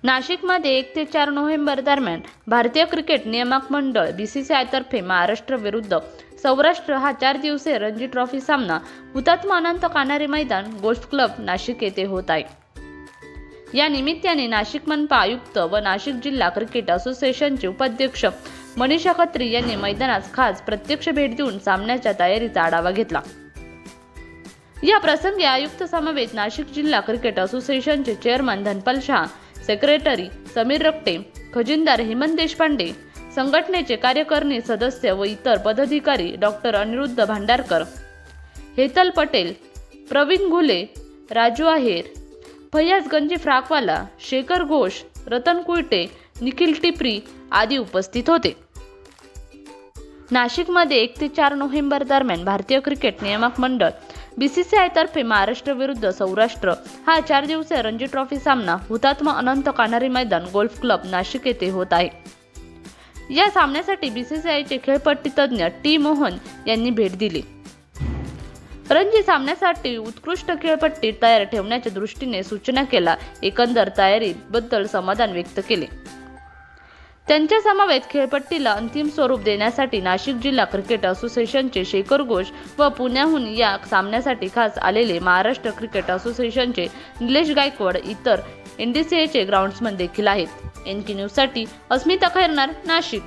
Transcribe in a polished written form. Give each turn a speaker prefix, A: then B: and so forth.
A: नाशिकमध्ये 1 ते 4 नोव्हेंबर दरम्यान भारतीय क्रिकेट नियामक मंडळ BCCIतर्फे महाराष्ट्र विरुद्ध सौराष्ट्र हा 4 दिवसीय रणजी ट्रॉफी सामना हुतात्मा अनंत कान्हारे मैदान गोल्फ क्लब नाशिक येथे होत आहे। या निमित्ताने नाशिक मनपा आयुक्त व नाशिक जिल्हा क्रिकेट असोसिएशनचे उपाध्यक्ष मनीषा खत्री यांनी मैदानास खास प्रत्यक्ष भेट देऊन सामन्याच्या तयारीचा आढावा घेतला। या प्रसंगी आयुक्त समवेत नाशिक जिल्हा क्रिकेट असोसिएशनचे चेअरमन धनपाल शाह, सेक्रेटरी समीर रक्टे, खजिनदार हेमंत देशपांडे, संघटनेचे कार्यकारिणी सदस्य व इतर पदाधिकारी डॉक्टर अनिरुद्ध भांडारकर, हेतल पटेल, प्रवीण घुले, राजू आहेर, फैयाज गंजी फ्राकवाला, शेखर घोष, रतन कुळटे, निखिल टिपरी आदी उपस्थित होते। नाशिकमध्ये 1 ते 4 नोव्हेंबर दरम्यान भारतीय क्रिकेट नियामक मंडळ BCCIतर्फे महाराष्ट्र विरुद्ध सौराष्ट्र हा 4 दिवसीय रणजी ट्रॉफी सामना हुतात्मा अनंत कान्हारे मैदान गोल्फ क्लब नाशिक येथे होत आहे। या सामन्यासाठी BCCIचे खेळपट्टी तज्ञ टी मोहन यांनी भेट दिली। रणजी सामन्यासाठी उत्कृष्ट खेळपट्टी तयार ठेवण्याच्या दृष्टीने सूचना केला। एकंदर तयारीबद्दल समाधान व्यक्त केले। त्यांच्या समवेत खेळपट्टीला अंतिम स्वरूप देण्यासाठी नाशिक जिल्हा क्रिकेट असोसिएशनचे शेखर घोष व पुण्याहून या सामन्यासाठी खास आलेले महाराष्ट्र क्रिकेट असोसिएशनचे निलेश गायकवाड इतर NDCAचे ग्राउंड्समन देखील आहेत। NK न्यूजसाठी अस्मिता खैरनार, नाशिक।